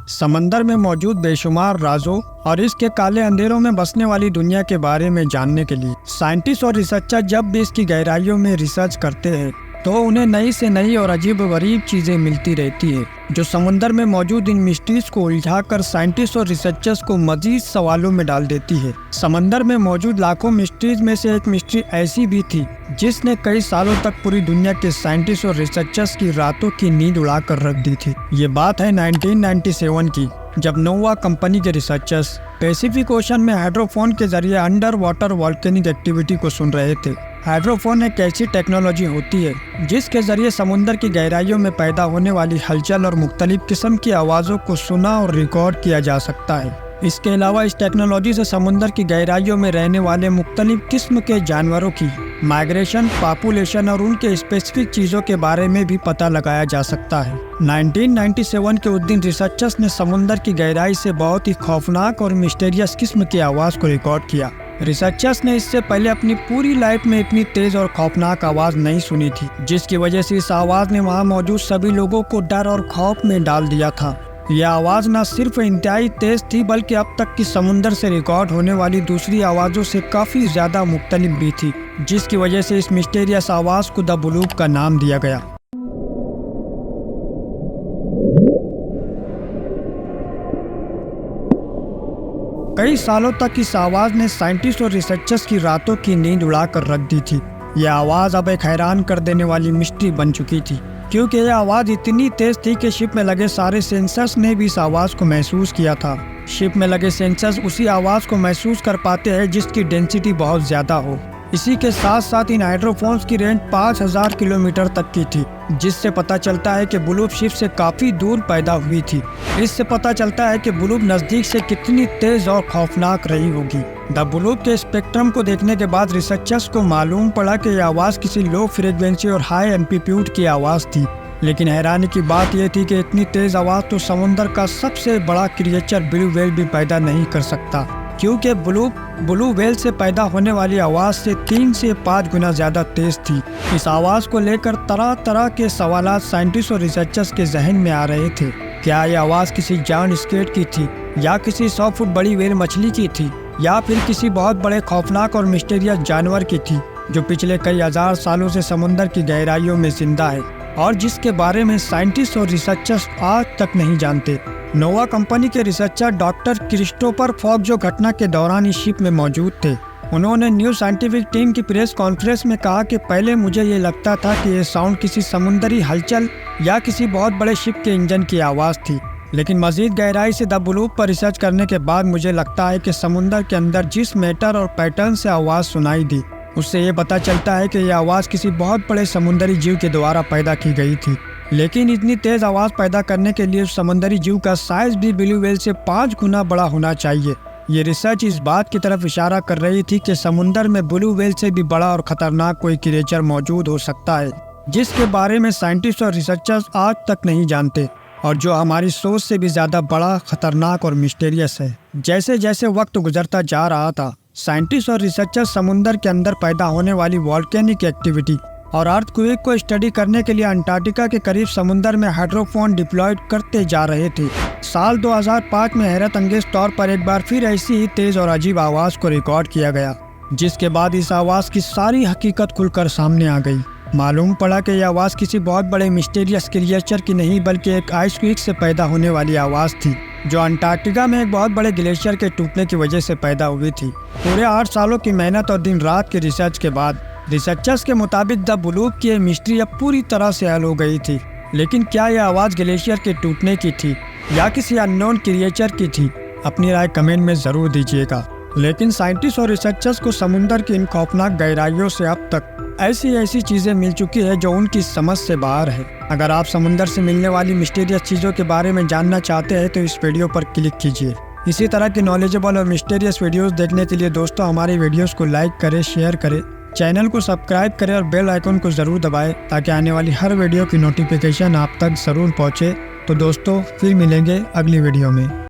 समंदर में मौजूद बेशुमार राजों और इसके काले अंधेरों में बसने वाली दुनिया के बारे में जानने के लिए साइंटिस्ट और रिसर्चर जब भी इसकी गहराइयों में रिसर्च करते हैं तो उन्हें नई से नई और अजीब-व-गरीब चीजें मिलती रहती है, जो समुंदर में मौजूद इन मिस्ट्रीज को उलझाकर साइंटिस्ट और रिसर्चर्स को मजीद सवालों में डाल देती है। समंदर में मौजूद लाखों मिस्ट्रीज में से एक मिस्ट्री ऐसी भी थी जिसने कई सालों तक पूरी दुनिया के साइंटिस्ट और रिसर्चर्स की रातों की नींद उड़ाकर रख दी थी। ये बात है 1997 की, जब नोवा कंपनी के रिसर्चर्स पैसिफिक ओशन में हाइड्रोफोन के जरिए अंडर वाटर वॉल्केनिक एक्टिविटी को सुन रहे थे। हाइड्रोफोन एक ऐसी टेक्नोलॉजी होती है जिसके जरिए समुद्र की गहराइयों में पैदा होने वाली हलचल और मुख्तलिफ किस्म की आवाज़ों को सुना और रिकॉर्ड किया जा सकता है। इसके अलावा इस टेक्नोलॉजी से समुद्र की गहराइयों में रहने वाले मुख्तलिफ किस्म के जानवरों की माइग्रेशन, पॉपुलेशन और उनके स्पेसिफिक चीज़ों के बारे में भी पता लगाया जा सकता है। 1997 के उस दिन रिसर्चर्स ने समुद्र की गहराई से बहुत ही खौफनाक और मिस्टीरियस किस्म की आवाज़ को रिकॉर्ड किया। रिसर्चर्स ने इससे पहले अपनी पूरी लाइफ में इतनी तेज और खौफनाक आवाज़ नहीं सुनी थी, जिसकी वजह से इस आवाज़ ने वहां मौजूद सभी लोगों को डर और खौफ में डाल दिया था। यह आवाज़ न सिर्फ इंतहाई तेज थी बल्कि अब तक की समुंदर से रिकॉर्ड होने वाली दूसरी आवाज़ों से काफ़ी ज़्यादा मुख्तलिफ भी थी, जिसकी वजह से इस मिस्टीरियस आवाज़ को द ब्लूप का नाम दिया गया। कई सालों तक इस आवाज़ ने साइंटिस्ट और रिसर्चर्स की रातों की नींद उड़ाकर रख दी थी। यह आवाज़ अब एक हैरान कर देने वाली मिस्ट्री बन चुकी थी, क्योंकि यह आवाज़ इतनी तेज थी कि शिप में लगे सारे सेंसर्स ने भी इस आवाज़ को महसूस किया था। शिप में लगे सेंसर्स उसी आवाज़ को महसूस कर पाते हैं जिसकी डेंसिटी बहुत ज़्यादा हो। इसी के साथ साथ इन हाइड्रोफोन्स की रेंज 5000 किलोमीटर तक की थी, जिससे पता चलता है कि ब्लूप शिप से काफ़ी दूर पैदा हुई थी। इससे पता चलता है कि ब्लूप नज़दीक से कितनी तेज़ और खौफनाक रही होगी। द ब्लूप के स्पेक्ट्रम को देखने के बाद रिसर्चर्स को मालूम पड़ा कि यह आवाज़ किसी लो फ्रीक्वेंसी और हाई एम्पलीट्यूड की आवाज़ थी। लेकिन हैरानी की बात यह थी कि इतनी तेज़ आवाज़ तो समुद्र का सबसे बड़ा क्रिएचर ब्लू व्हेल भी पैदा नहीं कर सकता, क्योंकि ब्लू व्हेल से पैदा होने वाली आवाज़ से 3 से 5 गुना ज़्यादा तेज़ थी। इस आवाज़ को लेकर तरह तरह के सवालात साइंटिस्ट और रिसर्चर्स के जहन में आ रहे थे। क्या यह आवाज़ किसी जायंट स्क्विड की थी, या किसी 100 फुट बड़ी व्हेल मछली की थी, या फिर किसी बहुत बड़े खौफनाक और मिस्टीरियस जानवर की थी जो पिछले कई हजार सालों से समुद्र की गहराइयों में जिंदा है और जिसके बारे में साइंटिस्ट और रिसर्चर्स आज तक नहीं जानते। नोवा कंपनी के रिसर्चर डॉक्टर क्रिस्टोफर फॉक जो घटना के दौरान इस शिप में मौजूद थे, उन्होंने न्यू साइंटिफिक टीम की प्रेस कॉन्फ्रेंस में कहा कि पहले मुझे ये लगता था कि ये साउंड किसी समुद्री हलचल या किसी बहुत बड़े शिप के इंजन की आवाज़ थी, लेकिन मजीद गहराई से द ब्लूप पर रिसर्च करने के बाद मुझे लगता है कि समुद्र के अंदर जिस मैटर और पैटर्न से आवाज़ सुनाई दी, उससे ये पता चलता है कि यह आवाज़ किसी बहुत बड़े समुद्री जीव के द्वारा पैदा की गई थी। लेकिन इतनी तेज़ आवाज़ पैदा करने के लिए समुद्री जीव का साइज भी ब्लू व्हेल से 5 गुना बड़ा होना चाहिए। ये रिसर्च इस बात की तरफ इशारा कर रही थी कि समुद्र में ब्लू व्हेल से भी बड़ा और ख़तरनाक कोई क्रिएचर मौजूद हो सकता है, जिसके बारे में साइंटिस्ट और रिसर्चर्स आज तक नहीं जानते और जो हमारी सोच से भी ज़्यादा बड़ा, ख़तरनाक और मिस्टीरियस है। जैसे जैसे वक्त गुजरता जा रहा था, साइंटिस्ट और रिसर्चर्स समुद्र के अंदर पैदा होने वाली वॉल्केनिक एक्टिविटी और अर्थक्वेक को स्टडी करने के लिए अंटार्कटिका के करीब समुद्र में हाइड्रोफोन डिप्लॉयड करते जा रहे थे। साल 2005 में हैरत अंगेज तौर पर एक बार फिर ऐसी ही तेज़ और अजीब आवाज़ को रिकॉर्ड किया गया, जिसके बाद इस आवाज़ की सारी हकीकत खुलकर सामने आ गई। मालूम पड़ा कि यह आवाज़ किसी बहुत बड़े मिस्टीरियस क्रिएचर की नहीं बल्कि एक आइसक्विक से पैदा होने वाली आवाज़ थी, जो अंटार्कटिका में एक बहुत बड़े ग्लेशियर के टूटने की वजह से पैदा हुई थी। पूरे 8 सालों की मेहनत और दिन रात की रिसर्च के बाद रिसर्चर्स के मुताबिक द ब्लूप की मिस्ट्री अब पूरी तरह से हल हो गई थी। लेकिन क्या यह आवाज़ ग्लेशियर के टूटने की थी या किसी अननोन क्रिएचर की थी? अपनी राय कमेंट में ज़रूर दीजिएगा। लेकिन साइंटिस्ट और रिसर्चर्स को समुद्र की इन खौफनाक गहराइयों से अब तक ऐसी चीज़ें मिल चुकी है जो उनकी समझ से बाहर है। अगर आप समुद्र से मिलने वाली मिस्टीरियस चीज़ों के बारे में जानना चाहते हैं तो इस वीडियो पर क्लिक कीजिए। इसी तरह की नॉलेजेबल और मिस्टीरियस वीडियोस देखने के लिए दोस्तों हमारी वीडियोस को लाइक करें, शेयर करें, चैनल को सब्सक्राइब करें और बेल आइकन को ज़रूर दबाएं ताकि आने वाली हर वीडियो की नोटिफिकेशन आप तक ज़रूर पहुँचे। तो दोस्तों फिर मिलेंगे अगली वीडियो में।